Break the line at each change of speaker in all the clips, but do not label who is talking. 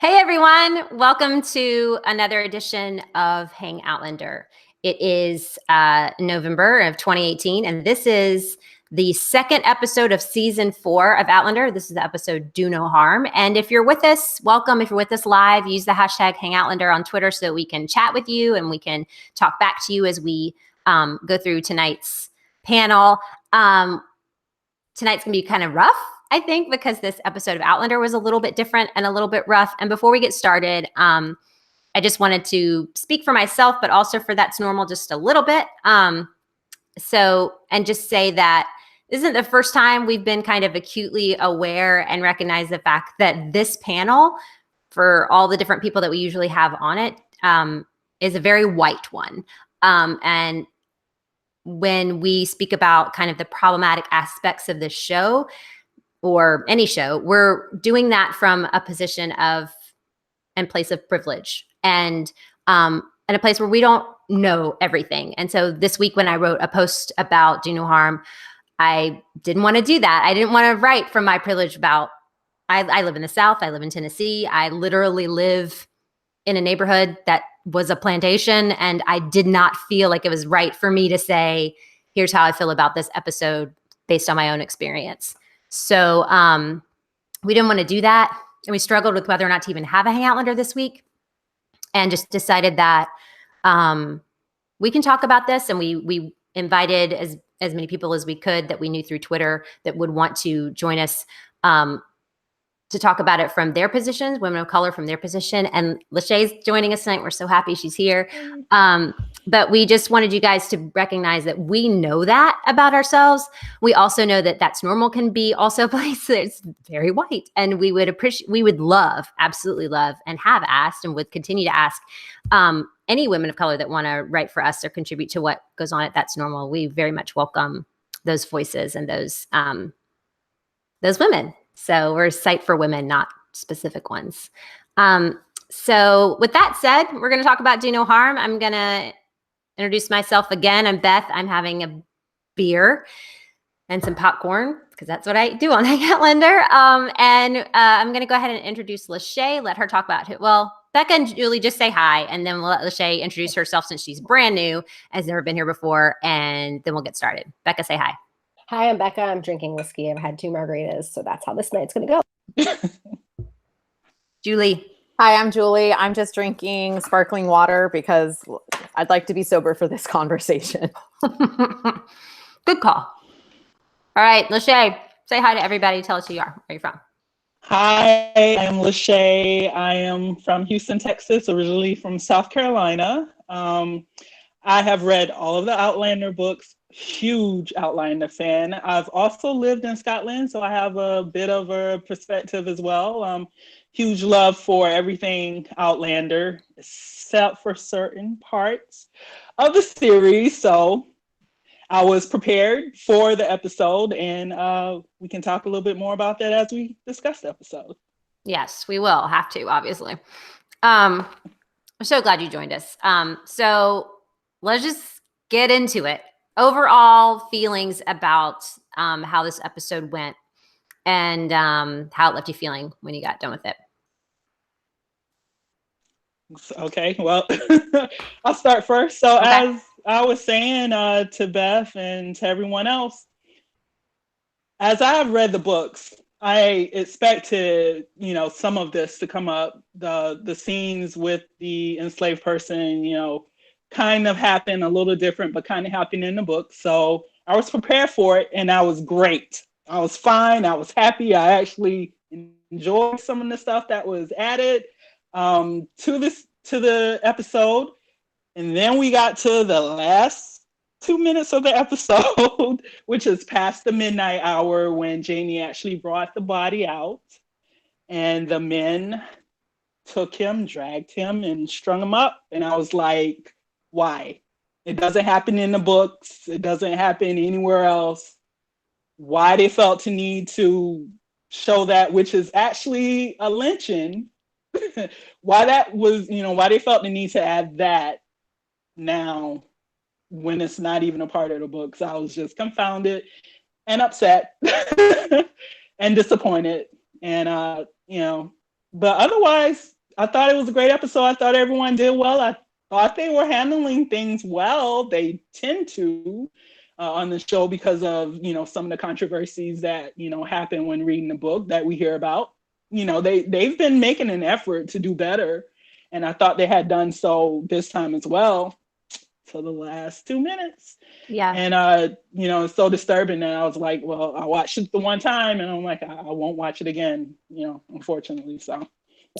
Hey everyone, welcome to another edition of Hangoutlander. It is November of 2018, and this is the second episode of season 4 of Outlander. This is the episode Do No Harm. And if you're with us, welcome. If you're with us live, use the hashtag Hangoutlander on Twitter so that we can chat with you and we can talk back to you as we go through tonight's panel. Tonight's gonna be kind of rough, I think, because this episode of Outlander was a little bit different and a little bit rough. And before we get started, I just wanted to speak for myself, but also for That's Normal just a little bit. And just say that this isn't the first time we've been kind of acutely aware and recognize the fact that this panel, for all the different people that we usually have on it, is a very white one. And when we speak about kind of the problematic aspects of this show, or any show, we're doing that from a position of and place of privilege and a place where we don't know everything. And so this week when I wrote a post about Do No Harm, I didn't want to do that. I didn't want to write from my privilege about, I live in the South, I live in Tennessee. I literally live in a neighborhood that was a plantation, and I did not feel like it was right for me to say, here's how I feel about this episode based on my own experience. So we didn't want to do that. And we struggled with whether or not to even have a Hangoutlander this week, and just decided that we can talk about this. And we invited as many people as we could that we knew through Twitter that would want to join us to talk about it from their positions, women of color from their position. And Lachey's joining us tonight. We're so happy she's here. But we just wanted you guys to recognize that we know that about ourselves. We also know that That's Normal can be also a place that's very white. And we would love, absolutely love, and have asked and would continue to ask any women of color that want to write for us or contribute to what goes on at That's Normal. We very much welcome those voices and those women. So we're a site for women, not specific ones. So with that said, we're going to talk about Do No Harm. I'm going to introduce myself again. I'm Beth. I'm having a beer and some popcorn because that's what I do on Hangoutlander. I'm going to go ahead and introduce Lachey, let her talk about it. Well, Becca and Julie, just say hi, and then we'll let Lachey introduce herself since she's brand new, has never been here before, and then we'll get started. Becca, say hi.
Hi, I'm Becca. I'm drinking whiskey. I've had 2 margaritas, so that's how this night's going to go.
Julie.
Hi, I'm Julie. I'm just drinking sparkling water because I'd like to be sober for this conversation.
Good call. All right, Lachey, say hi to everybody. Tell us who you are. Where are you from?
Hi, I'm Lachey. I am from Houston, Texas, originally from South Carolina. I have read all of the Outlander books. Huge Outlander fan. I've also lived in Scotland, so I have a bit of a perspective as well. Huge love for everything Outlander, except for certain parts of the series. So I was prepared for the episode, and we can talk a little bit more about that as we discuss the episode.
Yes, we will have to, obviously. I'm so glad you joined us. So let's just get into it. Overall feelings about how this episode went and how it left you feeling when you got done with it.
Okay, well, I'll start first. So as I was saying to Beth and to everyone else, as I have read the books, I expected, some of this to come up, the scenes with the enslaved person, kind of happened a little different, but kind of happened in the book. So I was prepared for it, and I was great. I was fine. I was happy. I actually enjoyed some of the stuff that was added to the episode. And then we got to the last 2 minutes of the episode, which is past the midnight hour when Jamie actually brought the body out, and the men took him, dragged him, and strung him up. And I was like, why? It doesn't happen in the books. It doesn't happen anywhere else. Why they felt to need to show that, which is actually a lynching. Why that was, why they felt the need to add that now when it's not even a part of the books. I was just confounded and upset and disappointed. And, But otherwise, I thought it was a great episode. I thought everyone did well. I thought they were handling things well. They tend to on the show because of, some of the controversies that, happen when reading the book that we hear about. They've been making an effort to do better. And I thought they had done so this time as well for the last 2 minutes.
Yeah.
And, it's so disturbing that I was like, well, I watched it the one time and I'm like, I won't watch it again, unfortunately. So,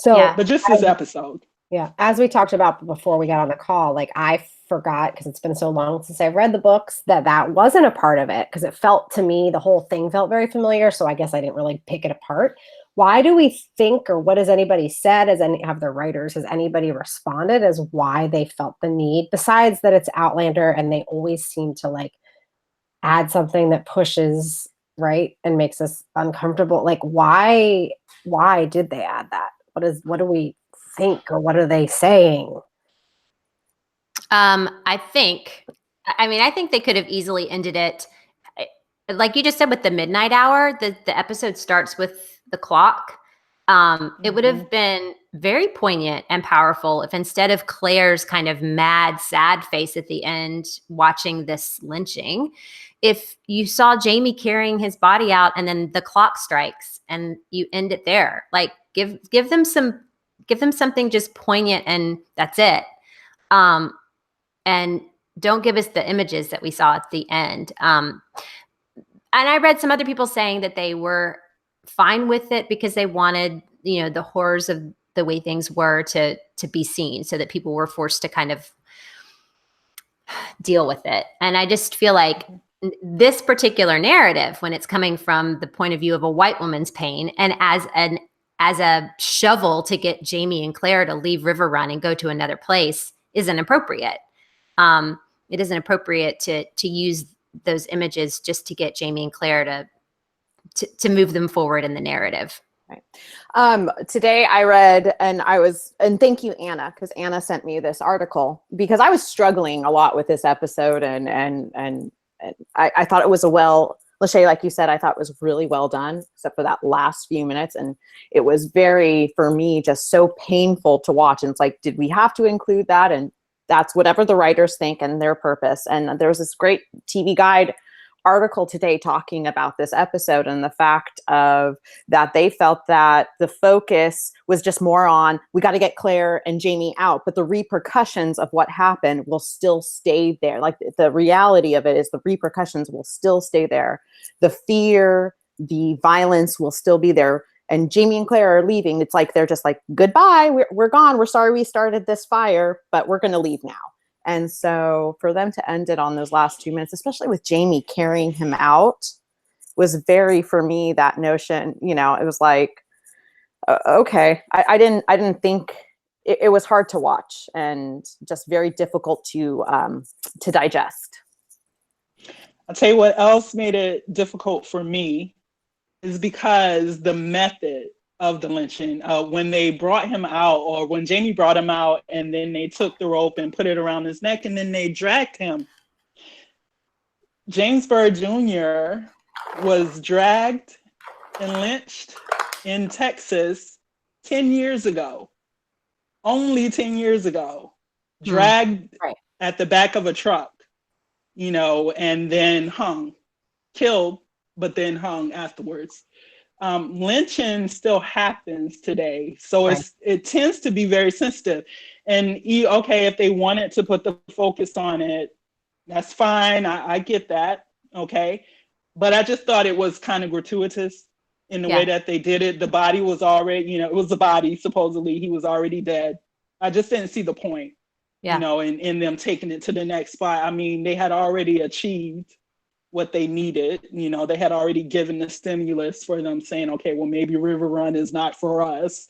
Yeah.
but just this episode.
Yeah. As we talked about before we got on the call, like I forgot because it's been so long since I've read the books that wasn't a part of it because it felt to me, the whole thing felt very familiar. So I guess I didn't really pick it apart. Why do we think, or what has anybody said? Have the writers, has anybody responded as why they felt the need, besides that it's Outlander and they always seem to like add something that pushes, right, and makes us uncomfortable? Like why did they add that? What do we think, or what are they saying?
I think they could have easily ended it. Like you just said, with the midnight hour, the episode starts with the clock. It would have been very poignant and powerful if instead of Claire's kind of mad, sad face at the end, watching this lynching, if you saw Jamie carrying his body out and then the clock strikes and you end it there. Like give them something just poignant and that's it. And don't give us the images that we saw at the end. And I read some other people saying that they were fine with it because they wanted, the horrors of the way things were to be seen, so that people were forced to kind of deal with it. And I just feel like this particular narrative, when it's coming from the point of view of a white woman's pain, and as a shovel to get Jamie and Claire to leave River Run and go to another place, isn't appropriate. It isn't appropriate to use those images just to get Jamie and Claire to move them forward in the narrative.
Right. Today I read, and thank you, Anna, because Anna sent me this article because I was struggling a lot with this episode, and I thought it was Lachey, like you said, I thought it was really well done, except for that last few minutes, and it was very, for me, just so painful to watch. And it's like, did we have to include that? And that's whatever the writers think and their purpose. And there was this great TV Guide article today talking about this episode and the fact of that they felt that the focus was just more on, we got to get Claire and Jamie out, but the repercussions of what happened will still stay there. Like the reality of it is the repercussions will still stay there. The fear, the violence will still be there. And Jamie and Claire are leaving. It's like, they're just like, goodbye, we're gone. We're sorry we started this fire, but we're going to leave now. And so for them to end it on those last 2 minutes, especially with Jamie carrying him out, was very, for me, that notion, it was like, okay, I didn't think, it was hard to watch and just very difficult to digest.
I'll tell you what else made it difficult for me is because the method of the lynching, when they brought him out, or when Jamie brought him out and then they took the rope and put it around his neck and then they dragged him. James Byrd Jr. was dragged and lynched in Texas 10 years ago. Only 10 years ago. Dragged at the back of a truck, and then hung. Killed, but then hung afterwards. Lynching still happens today. So it tends to be very sensitive. And if they wanted to put the focus on it, that's fine. I get that. Okay. But I just thought it was kind of gratuitous in the way that they did it. The body was already, it was the body, supposedly he was already dead. I just didn't see the point, in them taking it to the next spot. I mean, they had already achieved what they needed. They had already given the stimulus for them saying, okay, well, maybe River Run is not for us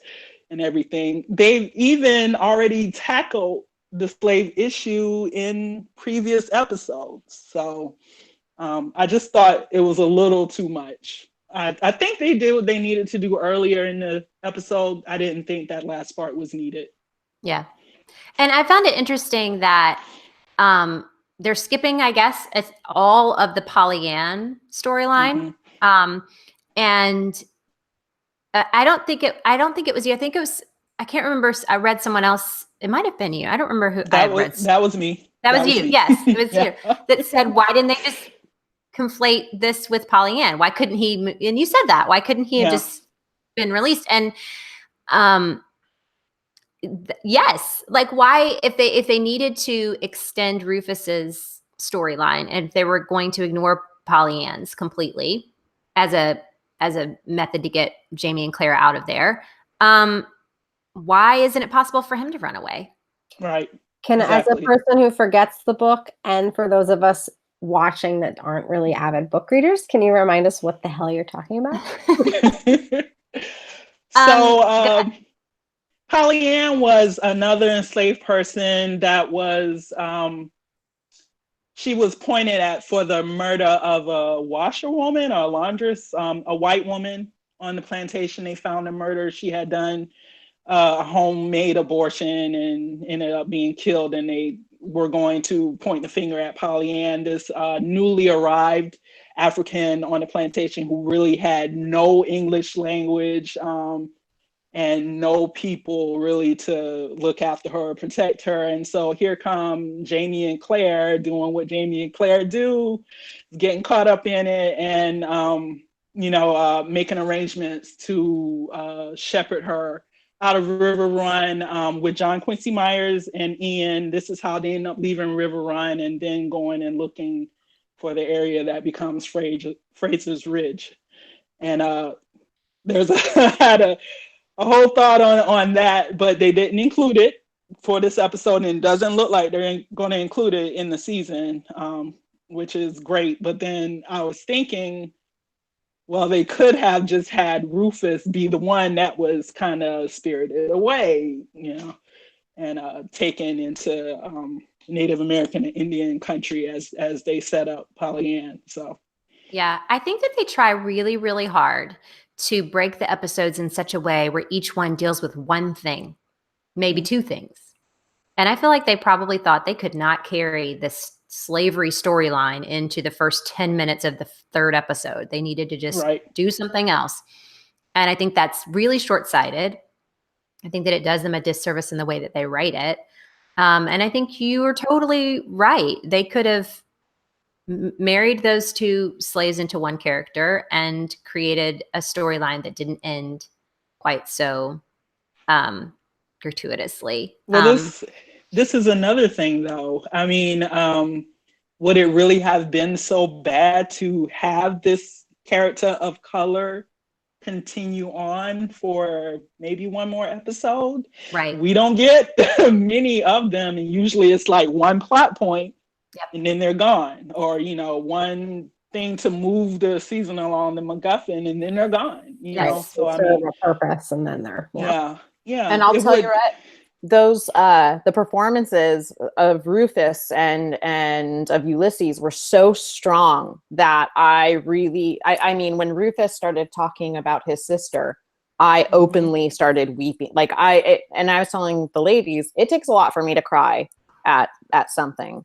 and everything. They've even already tackled the slave issue in previous episodes. So I just thought it was a little too much. I think they did what they needed to do earlier in the episode. I didn't think that last part was needed.
Yeah. And I found it interesting that they're skipping, I guess, all of the Pollyann storyline. And I don't think it was you. I think it was, I can't remember. I read someone else. It might have been you. I don't remember who I had read.
That was me.
That was you.
me.
Yes, it was
Yeah.
you. That said, why didn't they just conflate this with Pollyann? Why couldn't he? And you said that. Why couldn't he have just been released? And yes, like why, if they needed to extend Rufus's storyline, and if they were going to ignore Pollyanne's completely as a method to get Jamie and Claire out of there, why isn't it possible for him to run away?
Right.
As a
Exactly.
person who forgets the book, and for those of us watching that aren't really avid book readers, can you remind us what the hell you're talking about?
So, Pollyann was another enslaved person that was, she was pointed at for the murder of a washerwoman or a laundress, a white woman on the plantation. They found a murder. She had done a homemade abortion and ended up being killed, and they were going to point the finger at Pollyann, this newly arrived African on the plantation who really had no English language, and no people really to look after her, protect her. And so here come Jamie and Claire doing what Jamie and Claire do, getting caught up in it, and making arrangements to shepherd her out of River Run with John Quincy Myers and Ian. This is how they end up leaving River Run and then going and looking for the area that becomes Fraser's Ridge. And there's had a whole thought on that, but they didn't include it for this episode, and it doesn't look like they're going to include it in the season, which is great. But then I was thinking, well, they could have just had Rufus be the one that was kind of spirited away, and taken into Native American and Indian country as they set up Pollyann. So,
yeah, I think that they try really, really hard to break the episodes in such a way where each one deals with one thing, maybe two things. And I feel like they probably thought they could not carry this slavery storyline into the first 10 minutes of the third episode. They needed to just do something else. And I think that's really short-sighted. I think that it does them a disservice in the way that they write it. And I think you are totally right. They could have married those two slaves into one character and created a storyline that didn't end quite so gratuitously.
Well, this is another thing, though. I mean, would it really have been so bad to have this character of color continue on for maybe one more episode?
Right.
We don't get many of them, and usually it's like one plot point, and then they're gone, or one thing to move the season along, the MacGuffin, and then they're gone. You know, so I mean,
a purpose, and then they're
yeah.
And I'll tell you what, those the performances of Rufus and of Ulysses were so strong that I mean, when Rufus started talking about his sister, I openly started weeping. Like and I was telling the ladies, it takes a lot for me to cry at something.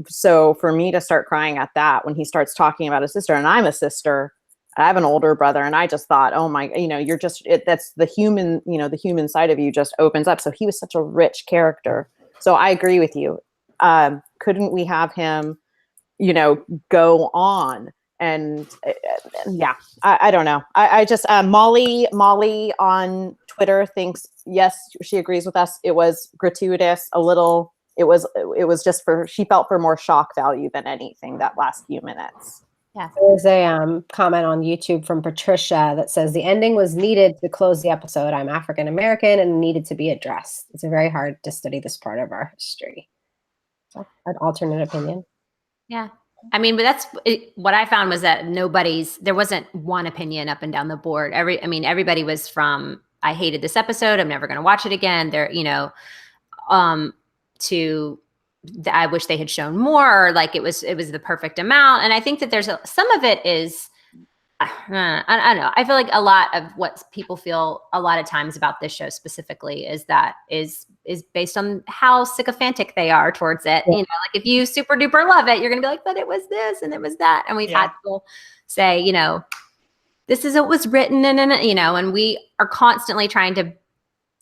So for me to start crying at that when he starts talking about his sister, and I'm a sister, I have an older brother, and I just thought, oh my, you're just, that's the human, the human side of you just opens up. So he was such a rich character. So I agree with you. Couldn't we have him, go on? And yeah, I don't know. I just, Molly on Twitter thinks, yes, she agrees with us. It was gratuitous, a little, it was just she felt for more shock value than anything that last few minutes.
Yeah.
There's a comment on YouTube from Patricia that says the ending was needed to close the episode. I'm African American and needed to be addressed. It's very hard to study this part of our history. So, an alternate opinion.
Yeah. I mean, but what I found was that there wasn't one opinion up and down the board. Everybody was from, I hated this episode, I'm never going to watch it again. To I wish they had shown more, or like it was the perfect amount. And I think that there's some of it is, I don't know. I feel like a lot of what people feel a lot of times about this show specifically is based on how sycophantic they are towards it.
Yeah.
Like if you super duper love it, you're going to be like, but it was this and it was that. And we've had people say, this is what was written, and you know, and we are constantly trying to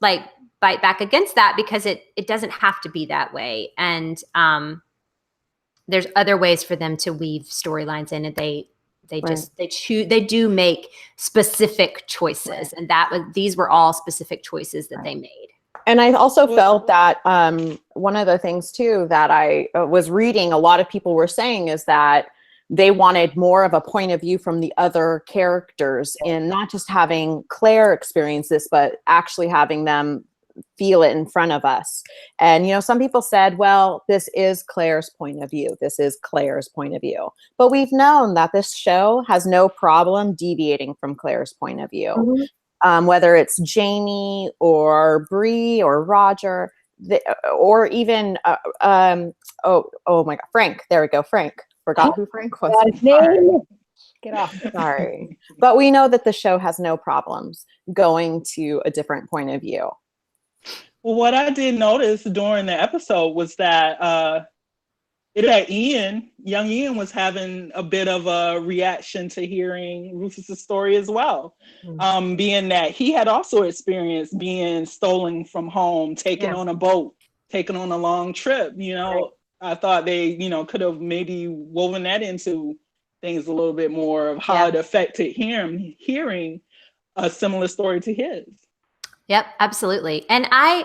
like bite back against that because it doesn't have to be that way. And there's other ways for them to weave storylines in, and they do make specific choices, and these were all specific choices that they made.
And I also felt that one of the things too that I was reading, a lot of people were saying is that they wanted more of a point of view from the other characters, in not just having Claire experience this, but actually having them feel it in front of us. And, you know, some people said, well, this is Claire's point of view. This is Claire's point of view. But we've known that this show has no problem deviating from Claire's point of view. Mm-hmm. Whether it's Jamie or Bree or Roger, or even, oh my God, Frank. There we go, Frank. Forgot who Frank was.
Get off.
Sorry. But we know that the show has no problems going to a different point of view.
Well, what I did notice during the episode was that young Ian was having a bit of a reaction to hearing Rufus's story as well. Mm-hmm. Being that he had also experienced being stolen from home, taken on a boat, taken on a long trip. You know, right. I thought they, you know, could have maybe woven that into things a little bit more of how it affected him hearing a similar story to his.
Yep, absolutely. And I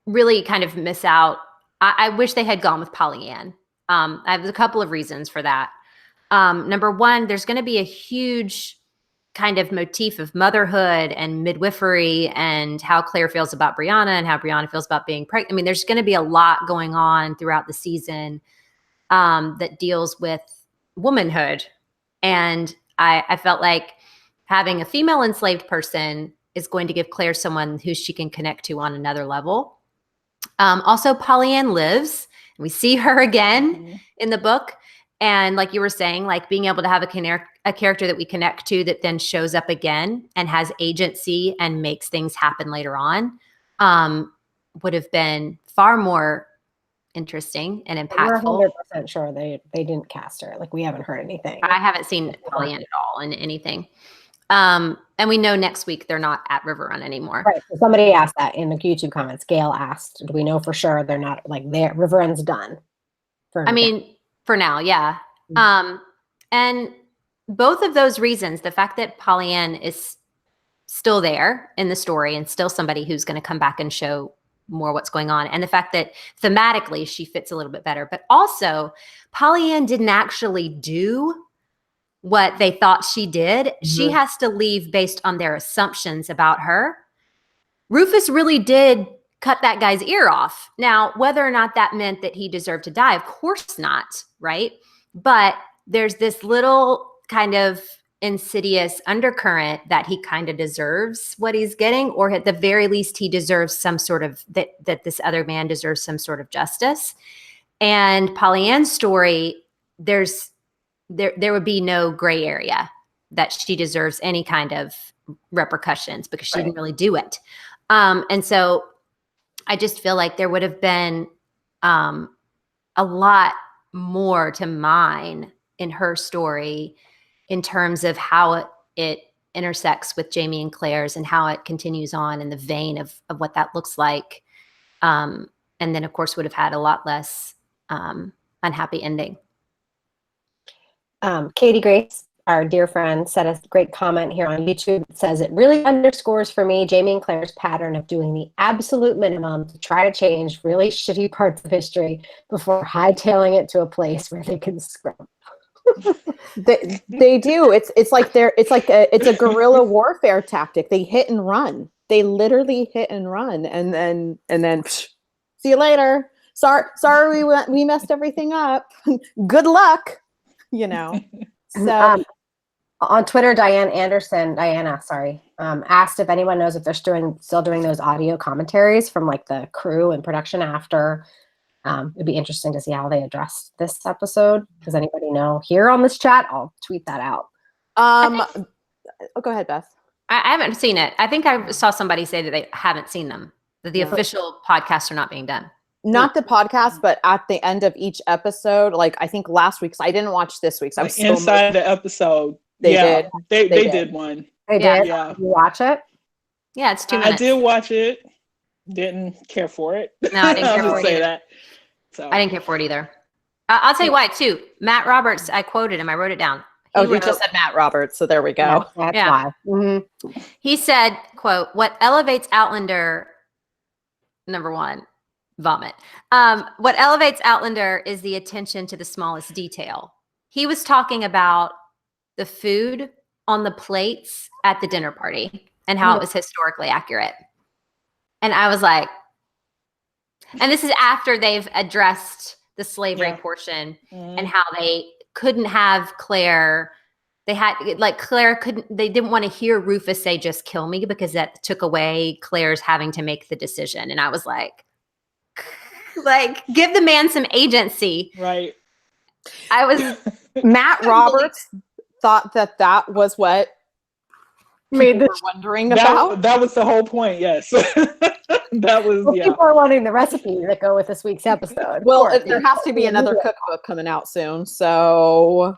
really kind of miss out. I wish they had gone with Pollyann. I have a couple of reasons for that. Number one, there's going to be a huge kind of motif of motherhood and midwifery and how Claire feels about Brianna and how Brianna feels about being pregnant. I mean, there's going to be a lot going on throughout the season that deals with womanhood. And I felt like having a female enslaved person is going to give Claire someone who she can connect to on another level. Also, Pollyann lives. We see her again in the book. And like you were saying, like being able to have a character that we connect to that then shows up again and has agency and makes things happen later on would have been far more interesting and impactful.
We're 100% sure they didn't cast her. Like, we haven't heard anything.
I haven't seen Pollyann at all in anything. And we know next week they're not at River Run anymore.
Right. So somebody asked that in the YouTube comments. Gail asked, do we know for sure they're not, like, River Run's done?
For now, yeah. Mm-hmm. And both of those reasons, the fact that Pollyann is still there in the story and still somebody who's going to come back and show more what's going on, and the fact that thematically she fits a little bit better, but also Pollyann didn't actually do what they thought she did. Mm-hmm. She has to leave based on their assumptions about her. Rufus really did cut that guy's ear off. Now, whether or not that meant that he deserved to die, of course not, right? But there's this little kind of insidious undercurrent that he kind of deserves what he's getting, or at the very least, he deserves some sort of, that this other man deserves some sort of justice. And Pollyann's story, there would be no gray area that she deserves any kind of repercussions because she didn't really do it. And so I just feel like there would have been a lot more to mine in her story in terms of how it intersects with Jamie and Claire's and how it continues on in the vein of what that looks like. And then, of course, would have had a lot less unhappy ending.
Katie Grace, our dear friend, said a great comment here on YouTube. It says, it really underscores for me Jamie and Claire's pattern of doing the absolute minimum to try to change really shitty parts of history before hightailing it to a place where they can scrub.
They do. It's a guerrilla warfare tactic. They hit and run. They literally hit and run, and then psh, see you later. Sorry, we messed everything up. Good luck. You know. So
on Twitter, Diana asked if anyone knows if they're still doing those audio commentaries from like the crew and production after. It'd be interesting to see how they addressed this episode. Does anybody know here on this chat? I'll tweet that out.
Go ahead, Beth.
I haven't seen it. I think I saw somebody say that they haven't seen them, that the official podcasts are not being done.
Not the podcast, but at the end of each episode, like I think last week's, I didn't watch this week's.
Inside the episode.
They did.
They
They
did one.
They
Yeah.
did.
Yeah.
You watch it?
Yeah, it's 2
I
minutes.
did watch it. Didn't care for it.
No, I didn't care
I'll
for
just
it
say
either.
that. So
I didn't care for it either. I'll tell you why too. Matt Roberts, I quoted him. I wrote it down.
Oh, you
wrote-
just said Matt Roberts, so there we go.
Yeah, that's
Yeah.
why. Mhm.
He said, quote, what elevates Outlander, number one, vomit. What elevates Outlander is the attention to the smallest detail. He was talking about the food on the plates at the dinner party and how it was historically accurate. And I was like, and this is after they've addressed the slavery portion and how they couldn't have Claire. They had like Claire couldn't, they didn't want to hear Rufus say, just kill me, because that took away Claire's having to make the decision. And I was like, give the man some agency.
right.
I was
Matt Roberts thought that was what
Made
people
the
were wondering about.
That was the whole point. Yes. That was
Well, people are wanting the recipes that go with this week's episode. Of
Well,
course.
there has to be another cookbook coming out soon, so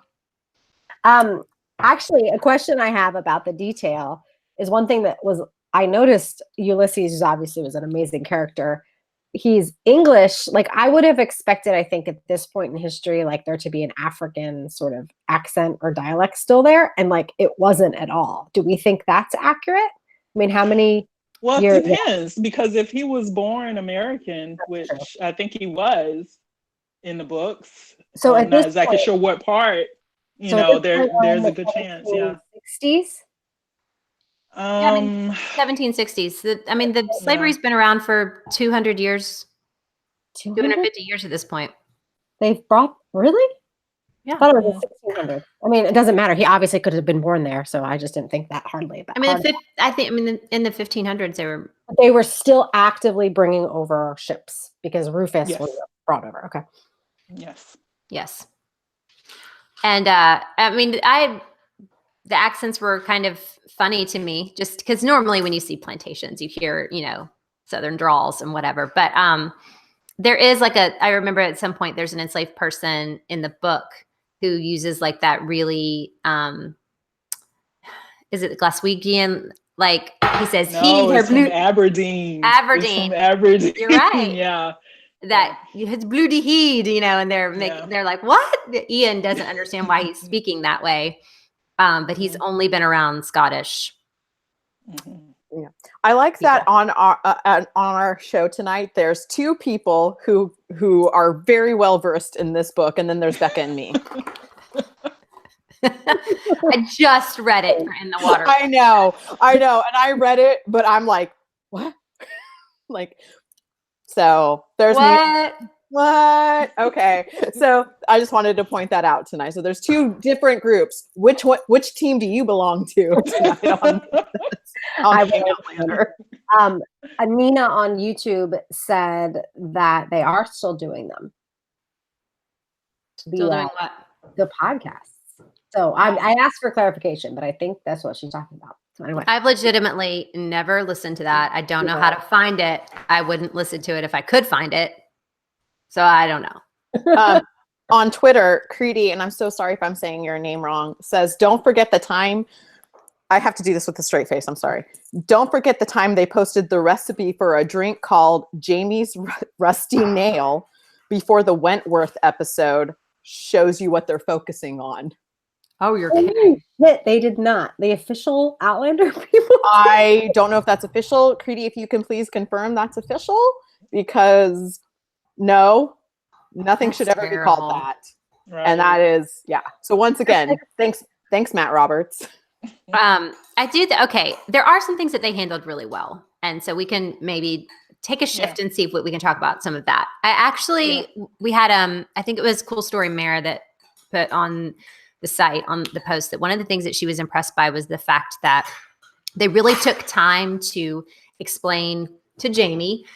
Actually, a question I have about the detail is one thing that was I noticed. Ulysses obviously was an amazing character. He's English. Like I would have expected, I think at this point in history, like there to be an African sort of accent or dialect still there, and like it wasn't at all. Do we think that's accurate? I mean, how many?
Well,
years?
it depends, because if he was born American, which I think he was in the books,
So
I'm
at
not
this
exactly
point,
sure what part.
so at this point, we're in
There's a
the
good chance. Yeah.
60s.
Yeah, I mean, 1760s. The slavery's been around for 200 years, 250 years at this point.
They've brought really?
Yeah.
I thought it was the 1600s. I mean, it doesn't matter. He obviously could have been born there, so I just didn't think that hardly about.
I mean, in the 1500s,
They were still actively bringing over ships because Rufus was brought over. Okay.
Yes.
And the accents were kind of funny to me, just because normally when you see plantations, you hear, Southern drawls and whatever. But there is I remember at some point there's an enslaved person in the book who uses like that really, is it Glaswegian? Like he says,
it's from Aberdeen. It's from Aberdeen.
You're right.
Yeah.
That it's bloody heed, and they're like, what? Ian doesn't understand why he's speaking that way. But he's only been around Scottish.
Yeah, I like that on our show tonight. There's two people who are very well versed in this book, and then there's Becca and me.
I just read it for In the Water.
I know, and I read it, but I'm like, what? So there's what? Okay. So I just wanted to point that out tonight. So there's two different groups. Which team do you belong to tonight on Hangoutlander?
Anina on YouTube said that they are still doing them.
Still doing what?
The podcasts. So I asked for clarification, but I think that's what she's talking about. So anyway,
I've legitimately never listened to that. I don't know how to find it. I wouldn't listen to it if I could find it. So I don't know.
On Twitter, Creedy, and I'm so sorry if I'm saying your name wrong, says, don't forget the time. I have to do this with a straight face. I'm sorry. Don't forget the time they posted the recipe for a drink called Jamie's Rusty Nail before the Wentworth episode shows you what they're focusing on.
Oh, you're kidding.
They did not. The official Outlander people.
I don't know if that's official. Creedy, if you can please confirm that's official, because no, nothing should ever be called that. Right. And that is, So once again, thanks, Matt Roberts.
I do. Okay. There are some things that they handled really well. And so we can maybe take a shift and see if we can talk about some of that. We had, I think it was Cool Story Mare that put on the site, on the post, that one of the things that she was impressed by was the fact that they really took time to explain to Jamie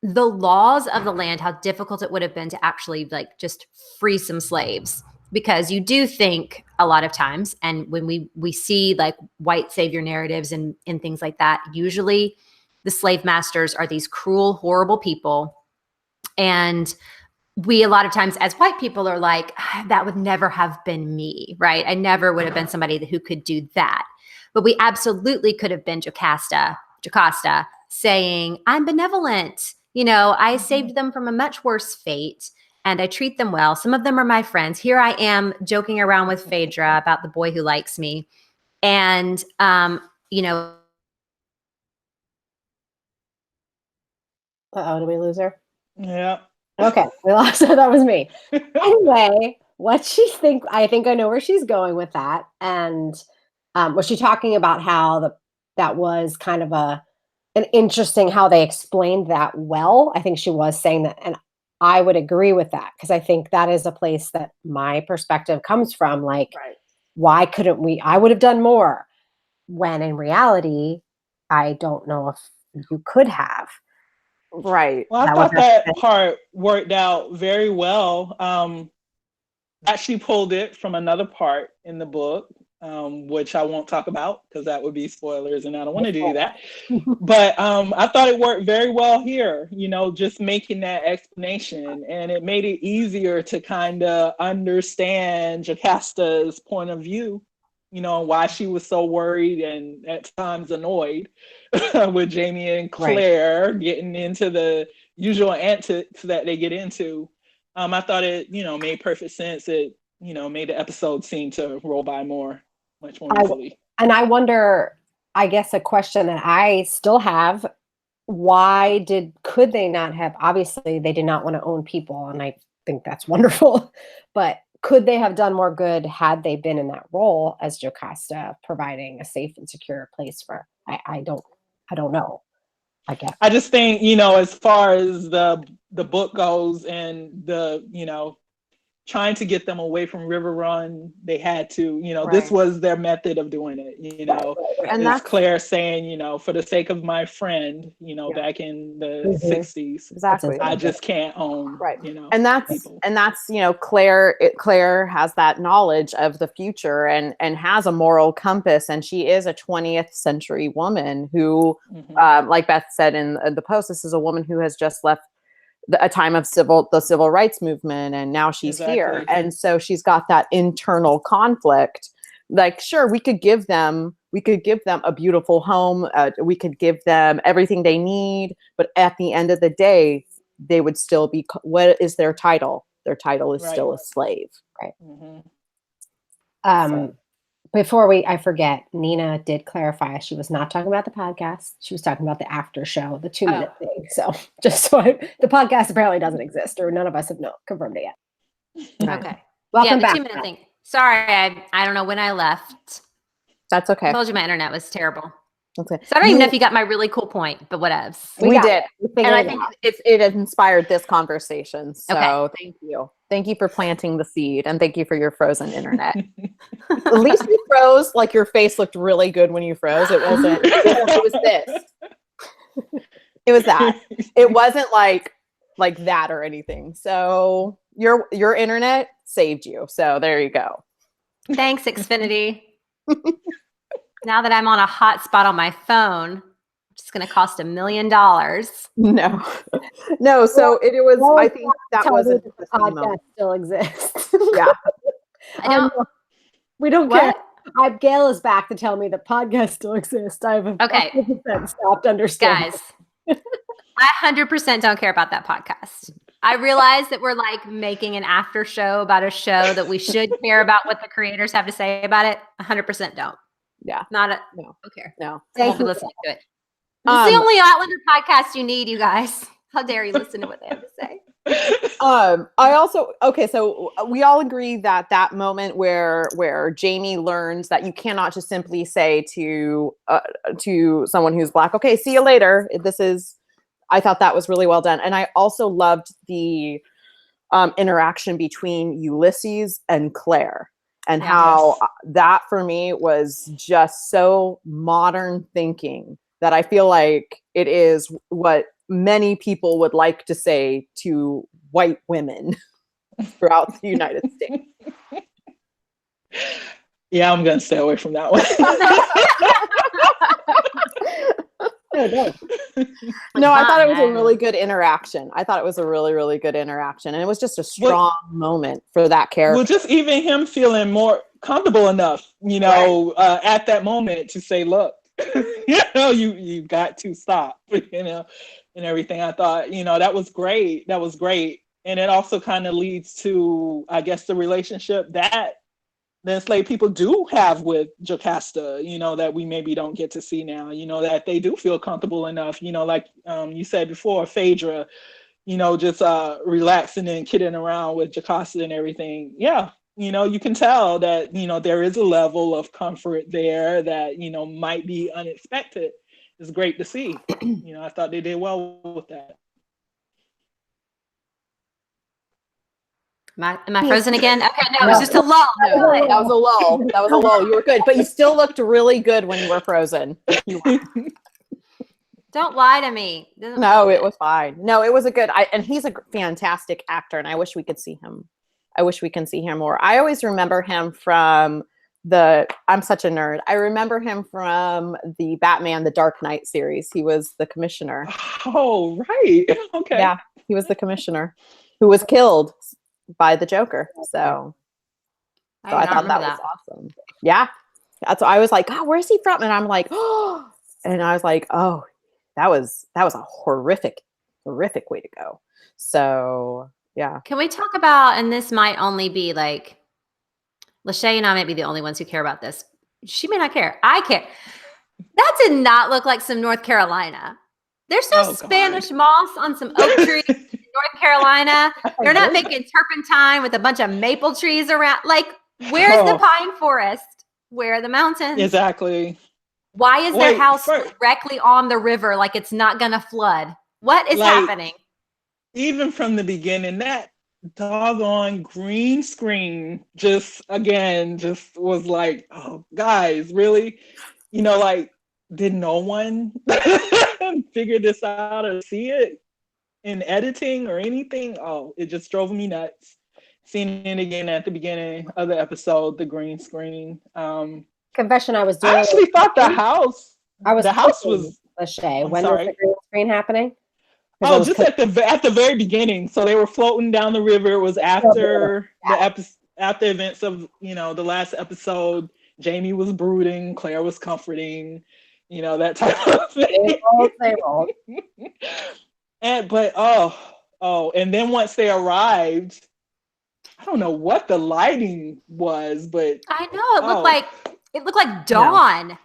the laws of the land, how difficult it would have been to actually just free some slaves. Because you do think a lot of times, and when we see white savior narratives and things like that, usually the slave masters are these cruel, horrible people. And we a lot of times as white people are like, that would never have been me, right? I never would have been somebody who could do that. But we absolutely could have been Jocasta saying, I'm benevolent. I saved them from a much worse fate and I treat them well. Some of them are my friends. Here I am joking around with Phaedra about the boy who likes me. And,
Uh-oh, did we lose her?
Yeah.
Okay, we lost her. That was me. Anyway, I think I know where she's going with that. And was she talking about how that was kind of an interesting how they explained that well? I think she was saying that, and I would agree with that because I think that is a place that my perspective comes from. Like, why couldn't we? I would have done more. When in reality, I don't know if you could have.
Right.
Well, I thought that part worked out very well. Actually pulled it from another part in the book, which I won't talk about because that would be spoilers and I don't want to do that. But I thought it worked very well here, just making that explanation. And it made it easier to kind of understand Jocasta's point of view, why she was so worried and at times annoyed with Jamie and Claire getting into the usual antics that they get into. I thought it, made perfect sense. It, made the episode seem to roll by much more easily.
And I wonder, I guess a question that I still have, could they not have, obviously they did not want to own people, and I think that's wonderful, but could they have done more good had they been in that role as Jocasta, providing a safe and secure place for, I don't know. I guess.
I just think, as far as the book goes and the, trying to get them away from River Run, they had to, this was their method of doing it, And that's Claire saying, for the sake of my friend, back in the 60s,
exactly.
I just can't own,
and that's people. And that's, Claire has that knowledge of the future and has a moral compass. And she is a 20th century woman who, like Beth said in the post, this is a woman who has just left a time of the civil rights movement, and now she's here, and so she's got that internal conflict. Like, sure, we could give them a beautiful home, we could give them everything they need, but at the end of the day, they would still be. What is their title? Their title is still a slave, right?
Before I forget, Nina did clarify she was not talking about the podcast. She was talking about the after show, the 2-minute thing. So the podcast apparently doesn't exist, or none of us have confirmed it yet.
Okay.
Welcome
the
back.
2-minute thing. Sorry, I don't know when I left.
That's okay.
I told you my internet was terrible.
Okay.
So I don't even know if you got my really cool point, but whatevs.
We did. And I think it inspired this conversation. So Thank you for planting the seed, and thank you for your frozen internet. At least you froze, like your face looked really good when you froze. It wasn't, it was this. It was that. It wasn't like that or anything. So your internet saved you. So there you go.
Thanks, Xfinity. Now that I'm on a hotspot on my phone, it's going to cost $1 million.
No. So it was. Well, I think that was
the podcast still exists.
Yeah,
I don't.
We don't care. Gail is back to tell me the podcast still exists. I've 100% stopped understanding.
Guys, I 100% don't care about that podcast. I realize that we're like making an after show about a show that we should care about what the creators have to say about it. 100% don't.
Yeah.
No.
Okay. No.
I won't be listening to it. It's the only Outlander podcast you need, you guys. How dare you listen to what they have to say?
So we all agree that moment where Jamie learns that you cannot just simply say to someone who's Black, okay, see you later. I thought that was really well done. And I also loved the interaction between Ulysses and Claire. And how that for me was just so modern thinking that I feel like it is what many people would like to say to white women throughout the United States.
Yeah, I'm going to stay away from that one.
No, I thought it was a
Fun.
really good interaction. I thought it was a really, really good interaction. And it was just a strong moment for that character.
Well, just even him feeling more comfortable enough, at that moment to say, look, you got to stop, and everything. I thought, that was great. That was great. And it also kind of leads to, I guess, the relationship that the enslaved people do have with Jocasta, that we maybe don't get to see now, that they do feel comfortable enough, like you said before, Phaedra, just relaxing and kidding around with Jocasta and everything. Yeah, you can tell that, there is a level of comfort there that, might be unexpected. It's great to see. I thought they did well with that.
Am I frozen again? Okay, no, it was just a lull.
No, that was a lull. That was a lull. You were good, but you still looked really good when you were frozen.
Don't lie to me.
No, it was fine. No, it was a good. And he's a fantastic actor, and I wish we could see him. I wish we can see him more. I always remember him from I'm such a nerd. I remember him from the Batman, the Dark Knight series. He was the commissioner.
Oh, right. Okay.
Yeah, he was the commissioner who was killed by the Joker. So I thought that was awesome. Yeah. That's I was like, God, where's he from? And I'm like, oh, and I was like, oh, that was a horrific way to go. So yeah.
Can we talk about, and this might only be like, Lachey and I might be the only ones who care about this. She may not care. I care. That did not look like some North Carolina. There's no Spanish moss on some oak trees in North Carolina. They're not making turpentine with a bunch of maple trees around. Like, where's the pine forest? Where are the mountains?
Exactly.
Why is their house directly on the river like it's not going to flood? What is happening?
Even from the beginning, that doggone green screen just was like, oh, guys, really? Did no one figure this out or see it in editing or anything? Oh, it just drove me nuts. Seeing it again at the beginning of the episode, the green screen.
Confession, I was doing.
I actually thought the house was
Lachey. When was the green screen happening?
Oh, just at the very beginning. So they were floating down the river. It was after after events of the last episode. Jamie was brooding, Claire was comforting, that type of thing.
They rolled.
And then once they arrived, I don't know what the lighting was, but
I know it looked like dawn.
No.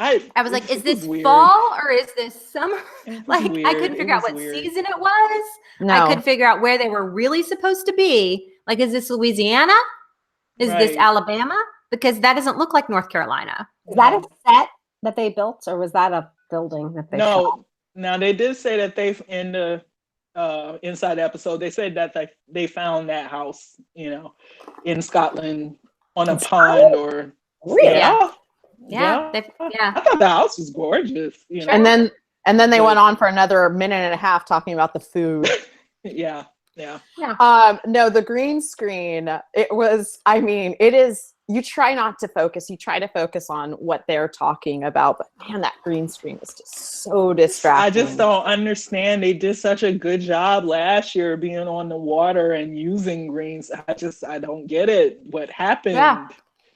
I was like, is this fall or is this summer? Like, I couldn't figure out what season it was. No. I couldn't figure out where they were really supposed to be. Like, is this Louisiana? Is this Alabama? Because that doesn't look like North Carolina.
Is that a set that they built, or was that a building that they shot?
Now they did say that in the inside the episode, they said that they found that house, in Scotland on a pond or
really?
Yeah.
I thought the house was gorgeous.
And then they went on for another minute and a half talking about the food.
Yeah.
No, the green screen, it is, you try not to focus. You try to focus on what they're talking about, but man, that green screen is just so distracting.
I just don't understand. They did such a good job last year being on the water and using greens. I don't get it. What happened?
Yeah.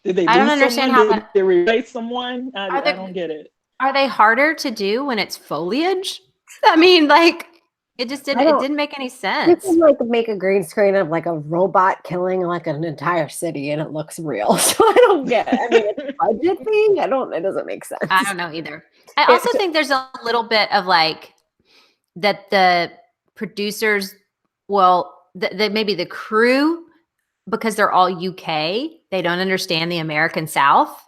Did they?
I don't understand how.
Did they replace someone? I don't get it.
Are they harder to do when it's foliage? I mean, like, it just didn't. It didn't make any sense.
You can make a green screen of like a robot killing like an entire city, and it looks real. So I don't get it. I mean, it's a budget thing. It doesn't make sense.
I don't know either. I also think there's a little bit of like that the producers, maybe the crew, because they're all UK, they don't understand the American South.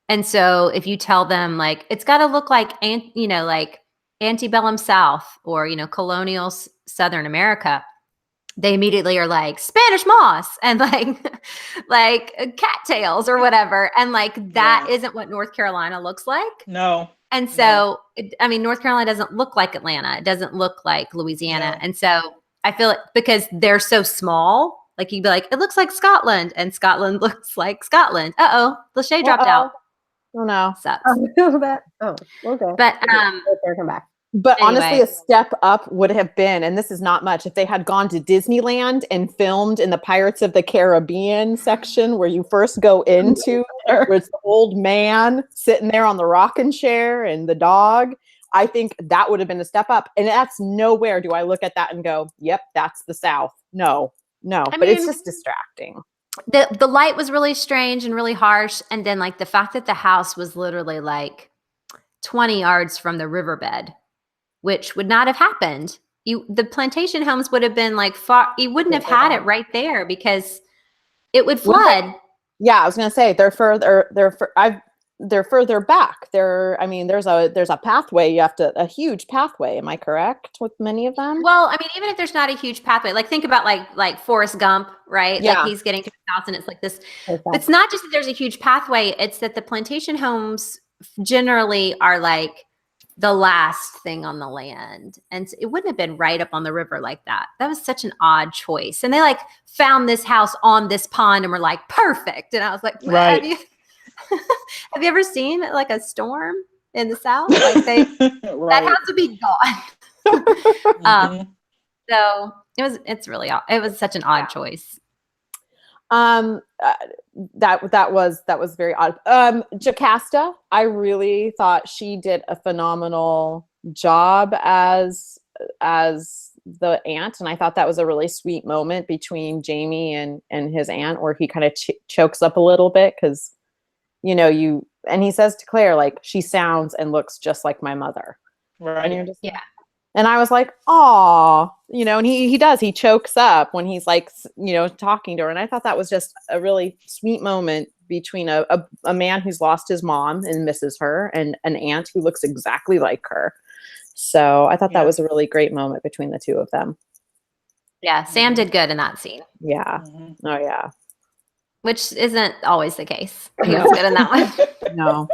And so if you tell them like, it's got to look like, like antebellum South or, colonial Southern America, they immediately are like Spanish moss and like cattails or whatever. And like, that isn't what North Carolina looks like.
No.
And so, North Carolina doesn't look like Atlanta. It doesn't look like Louisiana. No. And so I feel it because they're so small. Like you'd be like, it looks like Scotland, and Scotland looks like Scotland. Lachey dropped out.
Oh no,
sucks.
Okay.
But
come back.
But honestly,
Anyway.
a step up would have been, and this is not much, if they had gone to Disneyland and filmed in the Pirates of the Caribbean section where you first go into, where it's the old man sitting there on the rocking chair and the dog. I think that would have been a step up. And that's nowhere do I look at that and go, yep, that's the South. No. But it's just distracting.
The light was really strange and really harsh. And then like the fact that the house was literally like 20 yards from the riverbed, which would not have happened. The plantation homes would have been like far, you wouldn't have had it right there because it would flood.
Yeah, I was gonna say they're further back. There's a pathway. A huge pathway. Am I correct with many of them?
Well, I mean, even if there's not a huge pathway, like think about like Forrest Gump, right?
Yeah.
Like he's getting to his house and it's like this. It's not just that there's a huge pathway, it's that the plantation homes generally are like the last thing on the land. And it wouldn't have been right up on the river like that. That was such an odd choice. And they like found this house on this pond and were like, perfect. And I was like,
right.
Have you ever seen like a storm in the South? Like that has to be gone. So it was such an odd choice.
That was very odd. Jocasta, I really thought she did a phenomenal job as the aunt, and I thought that was a really sweet moment between Jamie and his aunt, where he kind of chokes up a little bit because and he says to Claire, like, she sounds and looks just like my mother,
right?
And you're just and I was like, "Aw," and he does. He chokes up when he's like, talking to her. And I thought that was just a really sweet moment between a man who's lost his mom and misses her and an aunt who looks exactly like her. So I thought that was a really great moment between the two of them.
Yeah, Sam did good in that scene.
Yeah. Oh, yeah.
Which isn't always the case. He was good in that one.
No.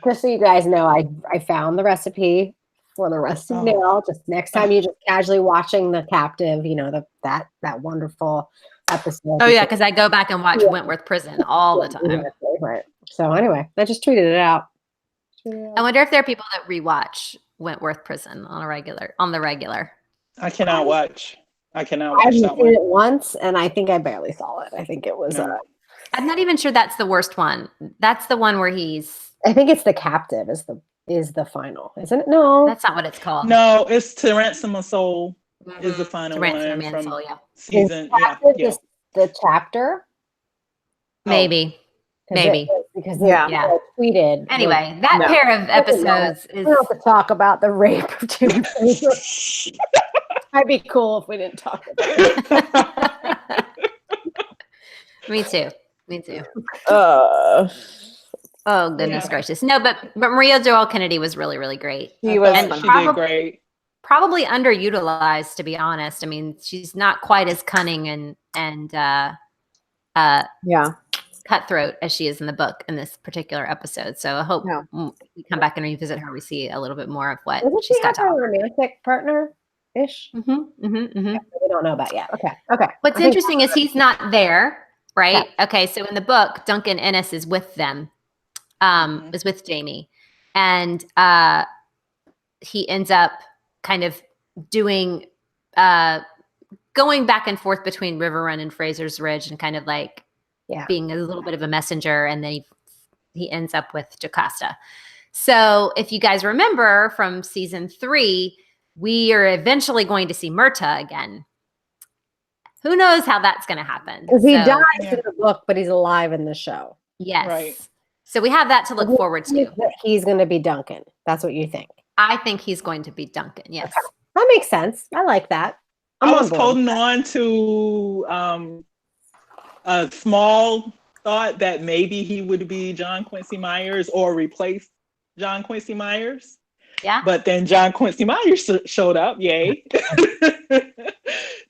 Just so you guys know, I found the recipe for the rusty nail. Just next time you just casually watching The Captive, that wonderful episode.
Oh yeah, because I go back and watch Wentworth Prison all the time.
Right. So anyway, I just tweeted it out.
I wonder if there are people that rewatch Wentworth Prison on the regular.
I cannot watch
I've
that
seen it once, and I think I barely saw it. I think it was.
I'm not even sure that's the worst one. That's the one where
I think it's The Captive is the final, isn't it? No,
that's not what it's called.
No, it's To Ransom a Soul is the final
Ransom
one
a
from
Soul,
season.
The chapter.
Maybe.
Because tweeted.
Anyway, that pair of episodes is.
We don't have to talk about the rape of Jimmy. I'd be cool if we didn't talk about it.
Me too. Oh goodness gracious! No, but Maria Joelle Kennedy was really, really great.
She was.
And she did great.
Probably underutilized, to be honest. I mean, she's not quite as cunning and cutthroat as she is in the book in this particular episode. So I hope we come back and revisit her. We see a little bit more of what she's got to offer.
A romantic partner-ish? We don't know about yet. Okay.
What's interesting is he's not there, right? Yeah. Okay, so in the book, Duncan Ennis is with them, is with Jamie. And he ends up kind of doing, going back and forth between River Run and Fraser's Ridge and kind of like being a little bit of a messenger. And then he ends up with Jocasta. So if you guys remember from season 3, we are eventually going to see Myrta again. Who knows how that's going to happen?
Because he dies in the book, but he's alive in the show.
Yes.
Right.
So we have that to look forward to.
He's going to be Duncan. That's what you think.
I think he's going to be Duncan. Yes.
Okay. That makes sense. I like that.
I was holding on to a small thought that maybe he would be John Quincy Myers or replace John Quincy Myers.
Yeah.
But then John Quincy Myers showed up. Yay.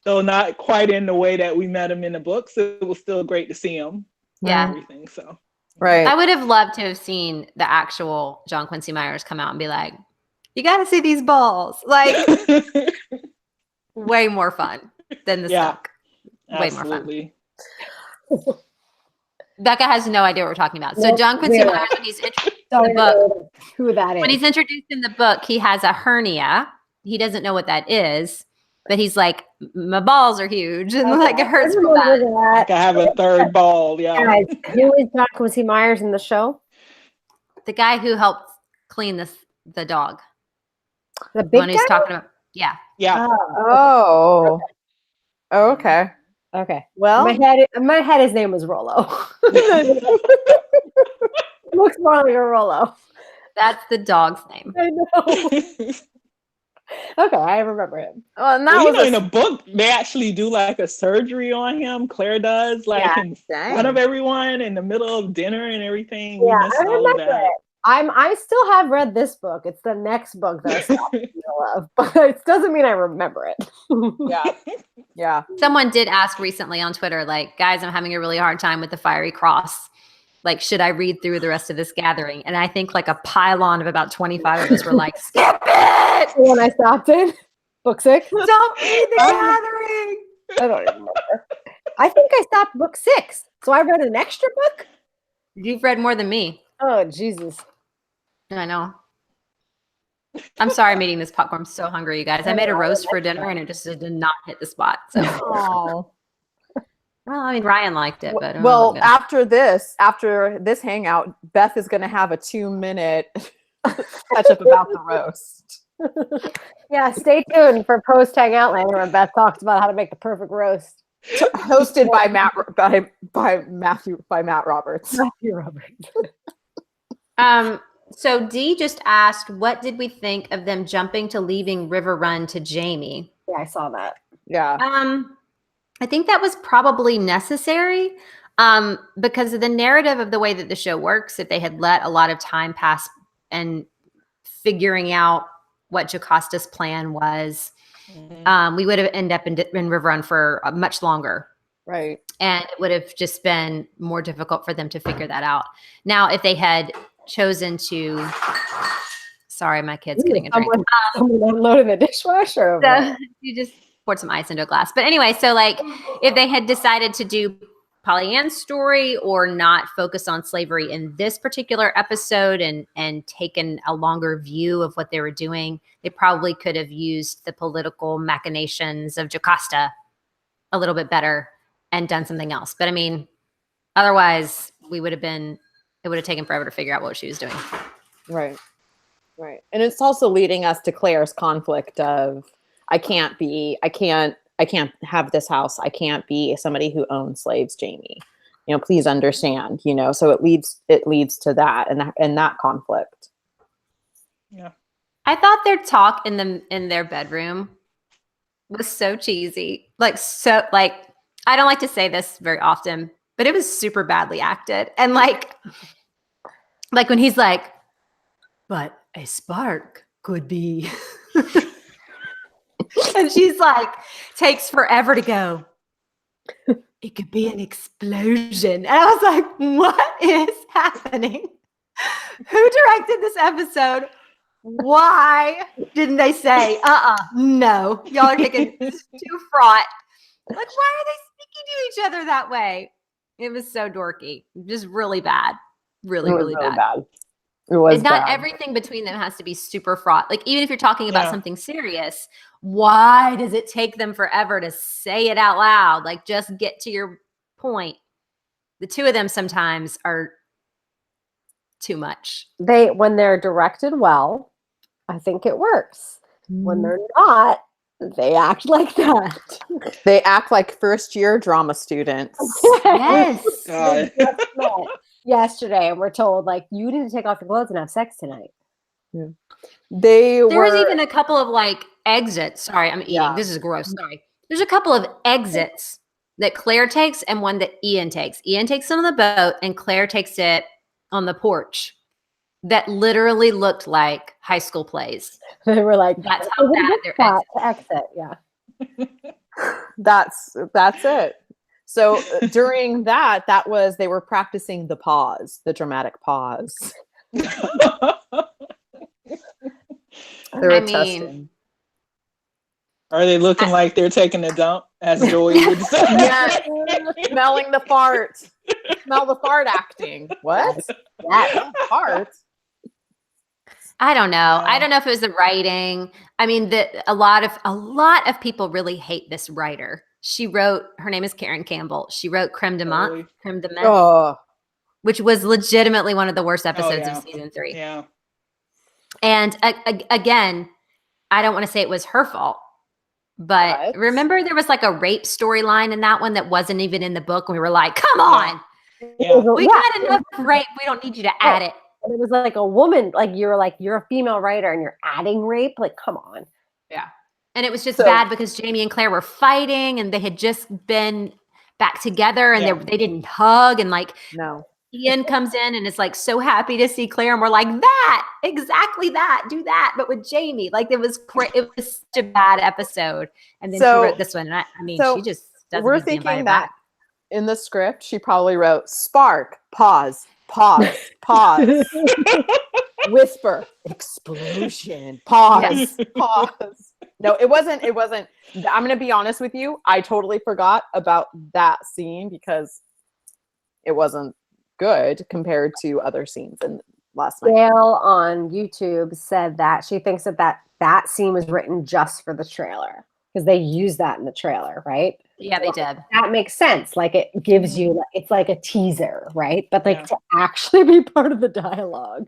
Though not quite in the way that we met him in the books. It was still great to see him.
Yeah.
Everything. So.
Right.
I would have loved to have seen the actual John Quincy Myers come out and be like, you got to see these balls. Like, way more fun than the stuck. Way
absolutely.
more fun. Becca has no idea what we're talking about. So John Quincy Myers, when he's in the book,
who that is.
when he's introduced in the book, he has a hernia. He doesn't know what that is, but he's like, my balls are huge and like it hurts real bad.
Like I have a third ball. Yeah.
Guys, who is John Quincy Myers in the show?
The guy who helped clean the dog.
The big
one
guy?
he's talking about. Yeah.
Yeah.
Oh. Okay.
Okay.
Well,
in my head, his name was Rollo. Looks more like a Rollo.
That's the dog's name.
I know. Okay, I remember him.
well, and that
Well,
was
in the book, they actually do like a surgery on him. Claire does, like in front of everyone in the middle of dinner and everything.
Yeah,
We missed
I
all of
remember
that.
it. I still have read this book. It's the next book that I stopped in the middle of, but it doesn't mean I remember it.
yeah.
Someone did ask recently on Twitter, like, guys, I'm having a really hard time with the fiery cross. Like, should I read through the rest of this gathering? And I think like a pylon of about 25 of us were like, skip it!
When I stopped in book 6.
Don't read the gathering!
I don't even remember. I think I stopped book 6. So I read an extra book?
You've read more than me.
Oh, Jesus.
I know. I'm sorry I'm eating this popcorn. I'm so hungry, you guys. I made a roast for dinner and it just did not hit the spot. So.
Oh.
Well, I mean, Ryan liked it, but
well, after this hangout, Beth is going to have a 2-minute catch up about the roast.
Yeah, stay tuned for post Hangoutlander when Beth talks about how to make the perfect roast.
Hosted by Matt Roberts.
Matthew Roberts.
So Dee just asked, what did we think of them jumping to leaving River Run to Jamie?
Yeah, I saw that.
Yeah.
I think that was probably necessary because of the narrative of the way that the show works. If they had let a lot of time pass and figuring out what Jocasta's plan was, we would have ended up in River Run for much longer.
Right.
And it would have just been more difficult for them to figure that out. Now, if they had chosen to, sorry, my kid's getting a drink.
Someone unloaded the dishwasher.
So you just poured some ice into a glass. But anyway, so like if they had decided to do Pollyanne's story or not focus on slavery in this particular episode and taken a longer view of what they were doing, they probably could have used the political machinations of Jocasta a little bit better and done something else. But I mean, otherwise it would have taken forever to figure out what she was doing.
Right. And it's also leading us to Claire's conflict of, I can't have this house. I can't be somebody who owns slaves, Jamie. Please understand, so it leads to that and that conflict.
Yeah.
I thought their talk in their bedroom was so cheesy. I don't like to say this very often, but it was super badly acted. And like when he's like, but a spark could be and she's like, takes forever to go. It could be an explosion. And I was like, what is happening? Who directed this episode? Why didn't they say, no, y'all are taking too fraught. Like, why are they speaking to each other that way? It was so dorky. Just really bad. Really bad.
It was
and not
bad.
Everything between them has to be super fraught. Like, even if you're talking about something serious, why does it take them forever to say it out loud? Like, just get to your point. The two of them sometimes are too much.
When they're directed well, I think it works. When they're not, they act like that.
They act like first-year drama students.
Yes.
Yesterday, and we're told, like, you need to take off your clothes and have sex tonight.
Yeah.
There was even a couple of like exits. Sorry, I'm eating.
Yeah.
This is gross. Sorry. There's a couple of exits that Claire takes and one that Ian takes. Ian takes it on the boat and Claire takes it on the porch. That literally looked like high school plays.
They were like,
that's how bad their
exit. Yeah.
That's it. So during that was, they were practicing the pause, the dramatic pause. They were testing.
Are they looking like they're taking a dump, as Joey would say?
Yeah, smelling the fart. Smell the fart acting. What?
Yeah.
Fart?
I don't know.
No.
I don't know if it was the writing. I mean, a lot of people really hate this writer. She wrote. Her name is Karen Campbell. She wrote Creme de Menthe,
Oh,
which was legitimately one of the worst episodes
yeah.
of season 3.
Yeah.
And again, I don't want to say it was her fault, but remember there was like a rape storyline in that one that wasn't even in the book, and we were like, "Come on,
Yeah.
we got enough rape. We don't need you to add it."
It was like a woman, like you're a female writer and you're adding rape. Like, come on.
Yeah. And it was just bad because Jamie and Claire were fighting and they had just been back together and they didn't hug. And like,
no.
Ian comes in and is like so happy to see Claire. And we're like, exactly that, do that. But with Jamie, like it was such a bad episode. And then she wrote this one. And I mean, she just doesn't
we're
need to be
thinking
invited
that
back.
in the script, she probably wrote spark, pause, whisper, explosion, pause. No, it wasn't. I'm going to be honest with you. I totally forgot about that scene because it wasn't good compared to other scenes in last night.
Gail on YouTube said that she thinks that scene was written just for the trailer because they use that in the trailer, right?
Yeah, they did.
That makes sense. Like it gives you, it's like a teaser, right? But like to actually be part of the dialogue.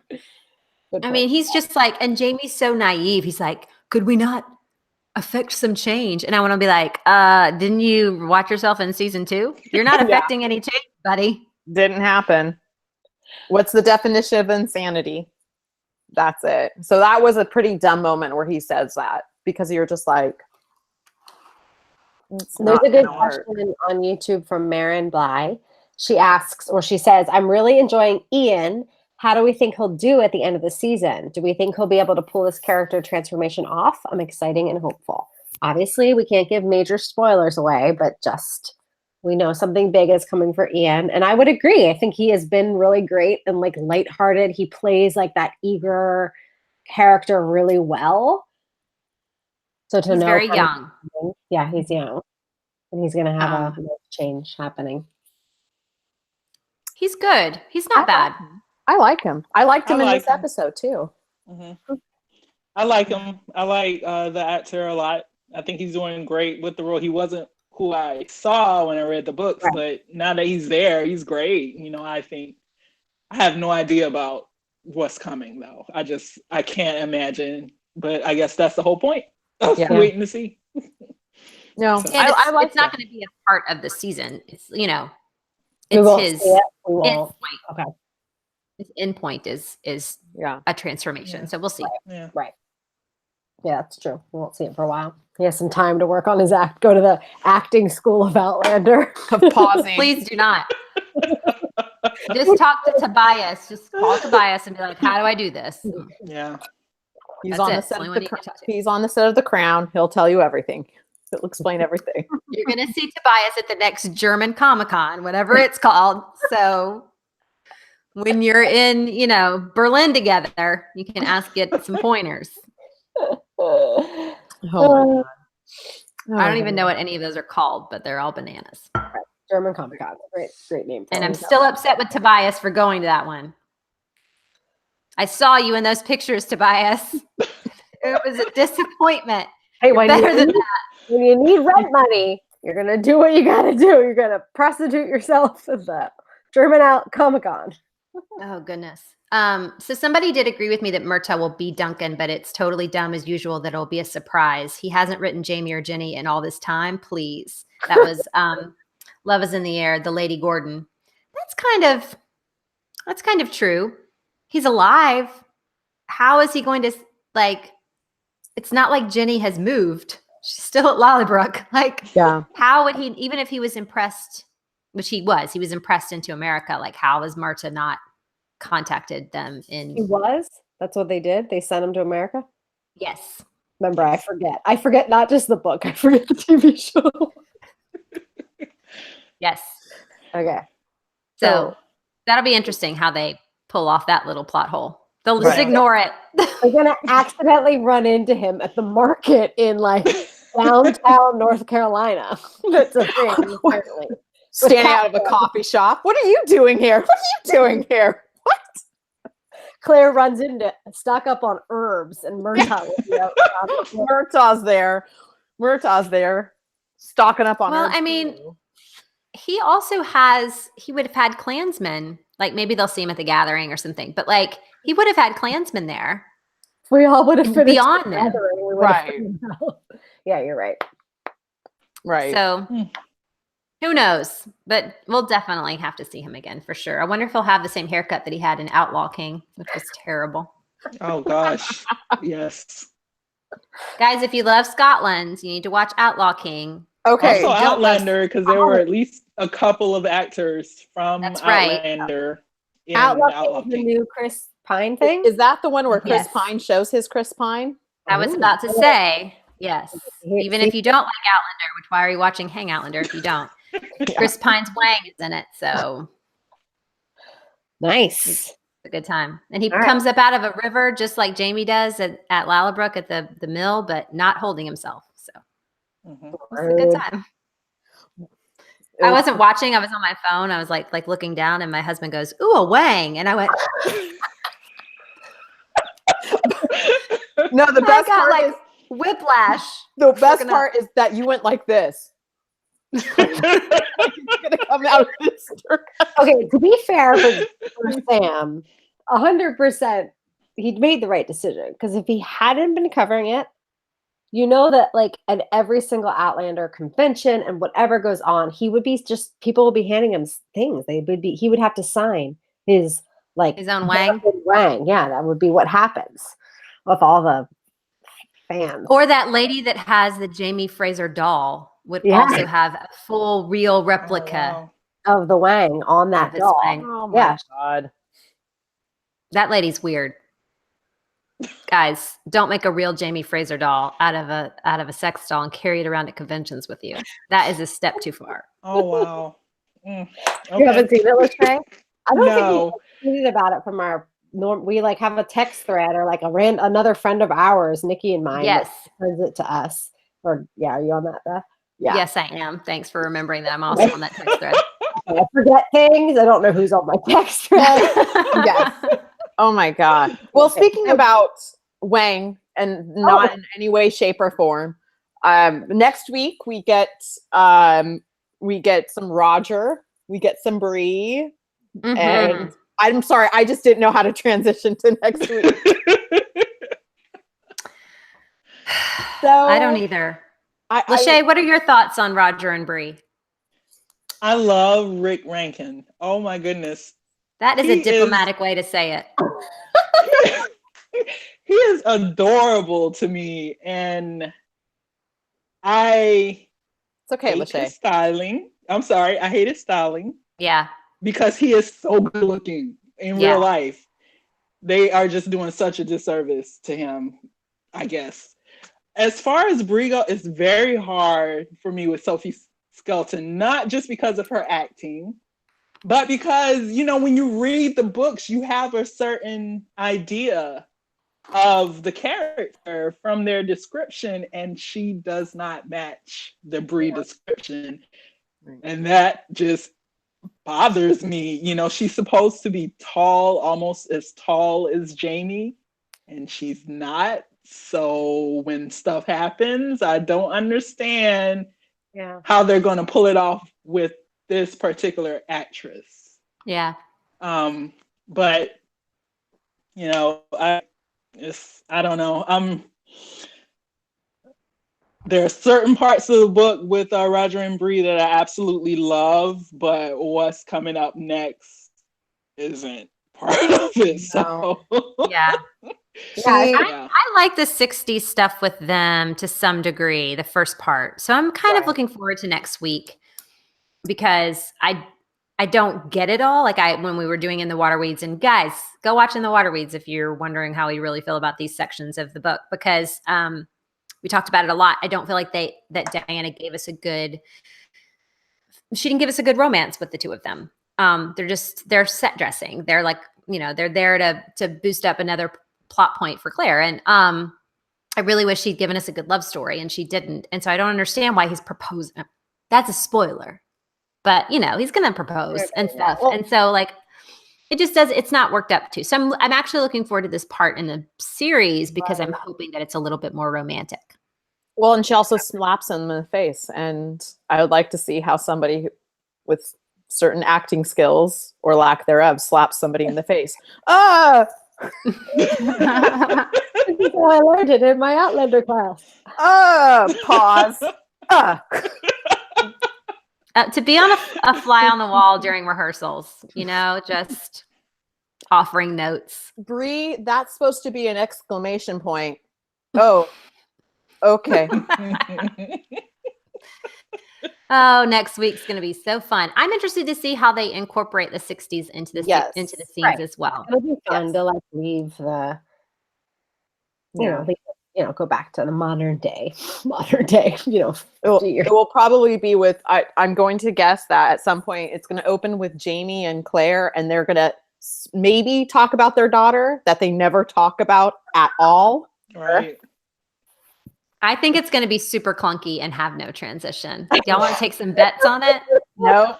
I mean, he's just like, and Jamie's so naive. He's like, could we not affect some change? And I want to be like, didn't you watch yourself in season 2? You're not affecting any change, buddy.
Didn't happen. What's the definition of insanity? That's it. So that was a pretty dumb moment where he says that because you're just like,
there's a good question on YouTube from Marin Bly. She asks, or she says, I'm really enjoying Ian. How do we think he'll do at the end of the season? Do we think he'll be able to pull this character transformation off? I'm excited and hopeful. Obviously, we can't give major spoilers away, but just we know something big is coming for Ian. And I would agree. I think he has been really great and like lighthearted. He plays like that eager character really well. So he's
very young.
Yeah, he's young. And he's going to have a change happening.
He's good. He's not bad.
I like him. I liked him in this episode too.
Mm-hmm. I like him. I like the actor a lot. I think he's doing great with the role. He wasn't who I saw when I read the books, but now that he's there, he's great. You know, I think I have no idea about what's coming though. I can't imagine, but I guess that's the whole point of waiting to see.
No,
so, I like it's not going to be a part of the season. It's, you know, it's his endpoint. Okay. His endpoint is a transformation. So we'll see.
Right. Yeah, that's true. We won't see it for a while. He has some time to work on his act. Go to the acting school of Outlander.
Pausing.
Please do not. Just talk to Tobias. Just call Tobias and be like, "How do I do this?"
Yeah.
He's on the set of The Crown. He'll tell you everything. He'll explain everything.
You're gonna see Tobias at the next German Comic-Con, whatever it's called. So when you're in, Berlin together, you can get some pointers.
Oh my God.
I don't even know what any of those are called, but they're all bananas.
German Comic-Con. Great name.
And I'm still upset with Tobias for going to that one. I saw you in those pictures, Tobias. It was a disappointment.
Hey, when you need rent money, you're going to do what you got to do. You're going to prostitute yourself at the German Comic-Con.
Oh, goodness. So somebody did agree with me that Myrta will be Duncan, but it's totally dumb as usual that it'll be a surprise. He hasn't written Jamie or Jenny in all this time. Please. That was Love is in the Air, the Lady Gordon. That's kind of true. He's alive. How is he going to it's not like Jenny has moved. She's still at Lollybrook. How would he, even if he was impressed, which he was impressed into America, how has Myrta not contacted them
He was? That's what they did? They sent him to America?
Yes.
Remember, I forget not just the book, I forget the TV show.
Yes.
Okay.
So that'll be interesting how they pull off that little plot hole. They'll just ignore it.
They're going to accidentally run into him at the market in downtown North Carolina. That's a thing, apparently.
Standing out of a coffee shop. What are you doing here? What?
Claire runs into stock up on herbs, and Murtaugh will be out.
Murtaugh's there. Murtaugh's there, stocking up on.
Well,
herbs
I mean,
too.
he would have had Klansmen. Like maybe they'll see him at the gathering or something, but like he would have had Klansmen there.
We all would have finished
Beyond them.
together, and we would have
Right.
figured it out. Yeah, you're right.
Right.
So who knows? But we'll definitely have to see him again for sure. I wonder if he'll have the same haircut that he had in Outlaw King, which was terrible.
Oh gosh. Yes.
Guys, if you love Scotland, you need to watch Outlaw King.
Okay.
Also
don't
Outlander, because there were at least a couple of actors from
That's right.
Outlander in
Outlaw
Outlaw
King is the
King.
new Chris Pine thing.
Is that the one where Chris
Yes.
Pine shows his Chris Pine?
I was
Ooh.
about to say, yes. Even
See?
if you don't like Outlander, which why are you watching Hangoutlander if you don't? Chris Pine's Wang is in it, so
Nice.
it's a good time. And he
All right.
comes up out of a river just like Jamie does at Lalabrook at the mill, but not holding himself. So
Mhm.
it's a good time. I wasn't watching. I was on my phone. I was like looking down, and my husband goes, "Ooh, a Wang," and I went,
No, the
I
best
got
part
like
is
whiplash.
the best
looking up.
part is that you went like this. It's gonna come out of this.
Okay, to be fair for Sam, 100%, he made the right decision. Because if he hadn't been covering it, you know that like at every single Outlander convention and whatever goes on, he would be just people will be handing him things. He would have to sign his like
His own Wang?
Wang. Yeah, that would be what happens with all the fans.
Or that lady that has the Jamie Fraser doll would
Yeah.
also have a full real replica.
Oh, wow.
Of the Wang on that
Of his
doll.
Wang.
Oh my
Yeah.
god.
That lady's weird. Guys, don't make a real Jamie Fraser doll out of a sex doll and carry it around at conventions with you. That is a step too far.
Oh wow.
You haven't seen it, Lachey? I don't
No.
think we tweeted about it from our we like have a text thread or like another friend of ours, Nikki and mine,
Yes.
that sends it to us. Or yeah, are you on that, Beth? Yeah.
Yes, I am. Thanks for remembering that I'm also on that text thread.
I forget things. I don't know who's on my text thread.
Yes. Oh my god. Well,
Okay.
speaking about Wang and not in any way, shape, or form, next week we get some Roger, we get some Bree,
Mhm.
and I'm sorry, I just didn't know how to transition to next week. So
I don't either.
I
Lachey, what are your thoughts on Roger and Bree?
I love Rick Rankin. Oh my goodness.
That is
He
a
is-
diplomatic way to say it.
He is adorable to me, and I
it's okay,
hate
Lachey.
his styling. I'm sorry, I hate his styling
Yeah.
because he is so good looking in
Yeah.
real life. They are just doing such a disservice to him, I guess. As far as Brie goes, it's very hard for me with Sophie Skelton, not just because of her acting, but because, when you read the books, you have a certain idea of the character from their description, and she does not match the Brie description. And that just bothers me. She's supposed to be tall, almost as tall as Jamie, and she's not. So when stuff happens, I don't understand how they're going to pull it off with this particular actress.
Yeah.
But I don't know. There are certain parts of the book with Roger and Bree that I absolutely love, but what's coming up next isn't part of it. So
Yeah.
yeah.
I like the 60s stuff with them to some degree, the first part. So I'm kind of looking forward to next week because I don't get it all. Like when we were doing In the Waterweeds, and guys, go watch In the Waterweeds if you're wondering how we really feel about these sections of the book, because we talked about it a lot. I don't feel like that Diana gave us she didn't give us a good romance with the two of them. They're set dressing. They're like, they're there to boost up another plot point for Claire. And I really wish she'd given us a good love story, and she didn't. And so I don't understand why he's proposing. That's a spoiler, but he's going to propose and stuff.
Well,
and so like, It just does. It's not worked up to. So I'm actually looking forward to this part in the series because I'm hoping that it's a little bit more romantic.
Well, and she also slaps him in the face, and I would like to see how somebody with certain acting skills or lack thereof slaps somebody in the face. Ah!
This is how I learned it in my Outlander class.
Pause.
To be on a fly on the wall during rehearsals, just offering notes.
Bree, that's supposed to be an exclamation point. Oh, okay.
Oh, next week's going to be so fun. I'm interested to see how they incorporate the 60s into the scenes as well.
It'll be fun to like leave the, go back to the modern day.
It will probably be with, I'm going to guess that at some point it's going to open with Jamie and Claire, and they're going to maybe talk about their daughter that they never talk about at all.
Right.
I think it's going to be super clunky and have no transition. Y'all want to take some bets on it?
Nope.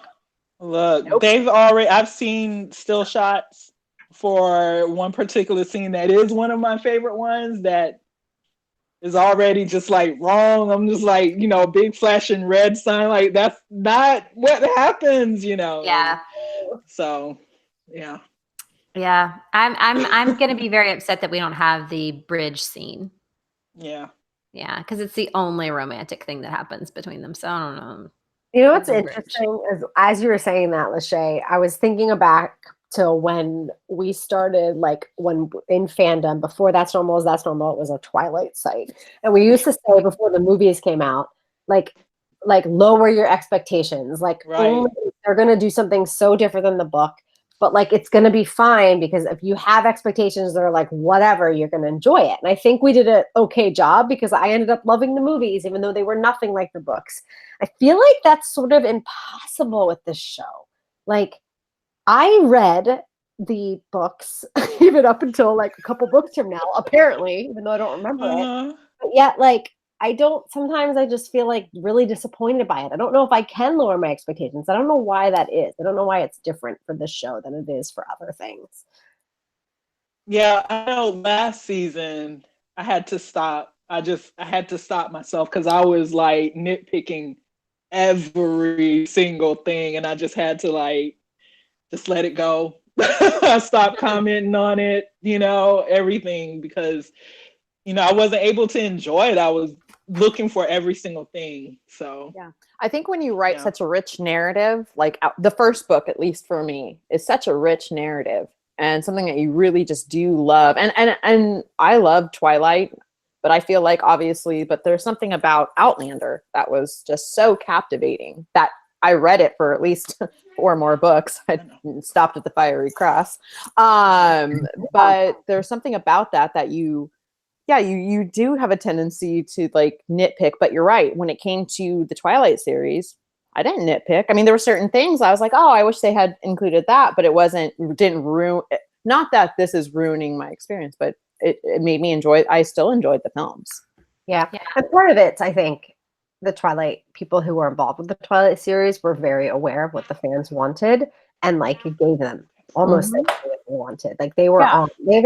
Look, I've seen still shots for one particular scene that is one of my favorite ones that is already just like wrong. I'm just like, big flashing red sign. Like, that's not what happens,
Yeah.
So, yeah.
Yeah. I'm going to be very upset that we don't have the bridge scene.
Yeah.
Yeah. Because it's the only romantic thing that happens between them. So I don't know.
What's interesting is, as you were saying that, Lachey, I was thinking back to when we started, like when in fandom, before That's Normal is That's Normal, it was a Twilight site. And we used to say before the movies came out, like lower your expectations. Like,
right.
They're going to do something so different than the book, but like, it's going to be fine, because if you have expectations that are like, whatever, you're going to enjoy it. And I think we did an okay job, because I ended up loving the movies, even though they were nothing like the books. I feel like that's sort of impossible with this show. Like, I read the books even up until like a couple books from now, apparently, even though I don't remember it. But yet, like, sometimes I just feel like really disappointed by it. I don't know if I can lower my expectations. I don't know why that is. I don't know why it's different for this show than it is for other things.
Yeah, I know last season I had to stop. I had to stop myself because I was like nitpicking every single thing, and I just had to like just let it go. I stopped commenting on it, everything, because I wasn't able to enjoy it. I was looking for every single thing. So
yeah, I think when you write such a rich narrative, like the first book, at least for me, is such a rich narrative and something that you really just do love. And I love Twilight, but I feel like but there's something about Outlander that was just so captivating that I read it for at least 4 more books. I stopped at the Fiery Cross. But there's something about that you do have a tendency to like nitpick, but you're right. When it came to the Twilight series, I didn't nitpick. I mean, there were certain things I was like, oh, I wish they had included that, but didn't ruin, not that this is ruining my experience, but it made me I still enjoyed the films.
Yeah. And part of it, I think, the Twilight people who were involved with the Twilight series were very aware of what the fans wanted, and like it gave them almost everything that they wanted. Like they were on, they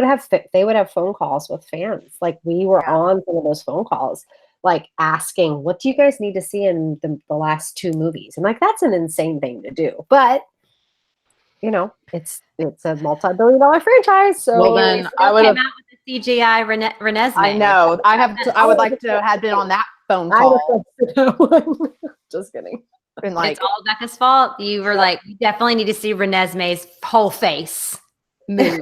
would have phone calls with fans. Like we were on some of those phone calls, like asking, what do you guys need to see in the last 2 movies? And like, that's an insane thing to do, but it's a multi-billion-dollar franchise. So
well, then I would have
out with the CGI Renesmee.
I know. I would like to have been on that phone call. Just kidding.
Been like, it's all Becca's fault. You were like, we definitely need to see Renesmee's whole face move.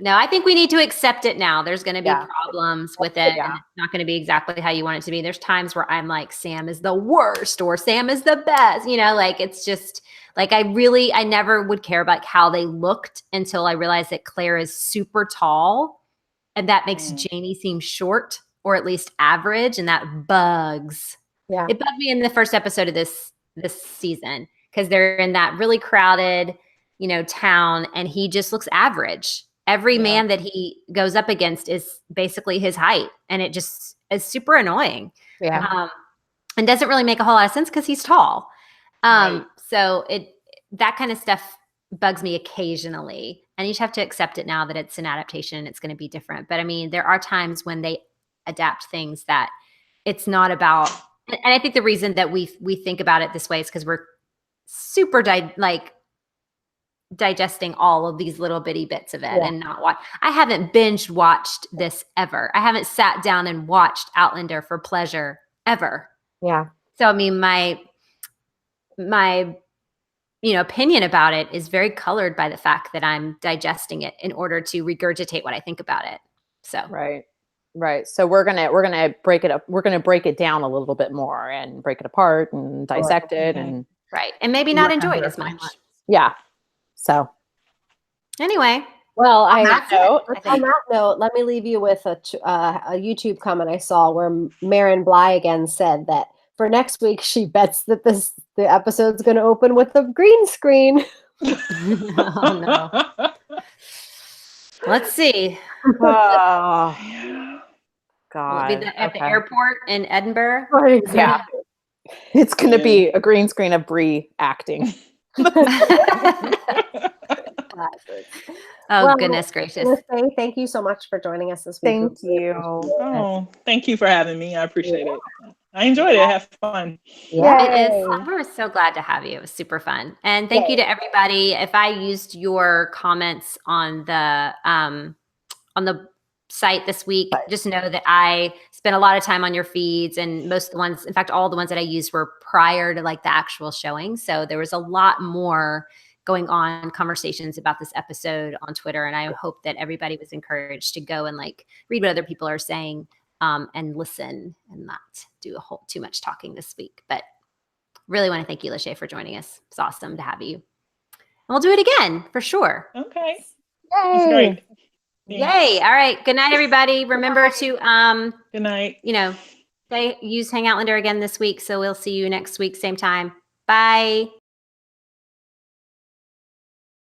No, I think we need to accept it now. There's going to be problems with it. And it's not going to be exactly how you want it to be. There's times where I'm like, Sam is the worst or Sam is the best. Like it's just like I never would care about how they looked until I realized that Claire is super tall, and that makes Janie seem short or at least average, and that bugs. Yeah, it bugged me in the first episode of this season because they're in that really crowded, town, and he just looks average. Every man that he goes up against is basically his height, and it just is super annoying. Yeah, and doesn't really make a whole lot of sense because he's tall. Right. So that kind of stuff bugs me occasionally. And you just have to accept it now that it's an adaptation and it's going to be different. But I mean, there are times when they adapt things that it's not about. And I think the reason that we think about it this way is because we're super digesting all of these little bitty bits of it and not watch. I haven't binge watched this ever. I haven't sat down and watched Outlander for pleasure ever.
Yeah.
So I mean, my opinion about it is very colored by the fact that I'm digesting it in order to regurgitate what I think about it. So
right. So we're gonna break it up. We're gonna break it down a little bit more and break it apart and dissect it and
and maybe not enjoy it as much.
Yeah. So
anyway,
well,
on that
note, let me leave you with a YouTube comment I saw where Marin Bly again said that for next week she bets that the episode's going to open with a green screen.
Oh no. Let's see.
Oh God.
Will it be at the airport in Edinburgh?
Exactly.
Yeah. It's going to be a green screen of Brie acting.
Oh, goodness gracious.
Thank you so much for joining us this week.
Thank you.
Oh, thank you for having me. I appreciate it. I enjoyed it. I had fun.
Yeah, it is. We were so glad to have you. It was super fun. And thank you to everybody. If I used your comments on the site this week, just know that I spent a lot of time on your feeds, and most of the ones, in fact, all the ones that I used were prior to like the actual showing. So there was a lot more going on conversations about this episode on Twitter. And I hope that everybody was encouraged to go and like read what other people are saying and listen and not do too much talking this week. But really want to thank you, Lachey, for joining us. It's awesome to have you. And we'll do it again for sure.
Okay.
Yay.
That's great.
Yay. All right. Good night, everybody. Remember to,
good night.
Use Hangoutlander again this week. So we'll see you next week, same time. Bye.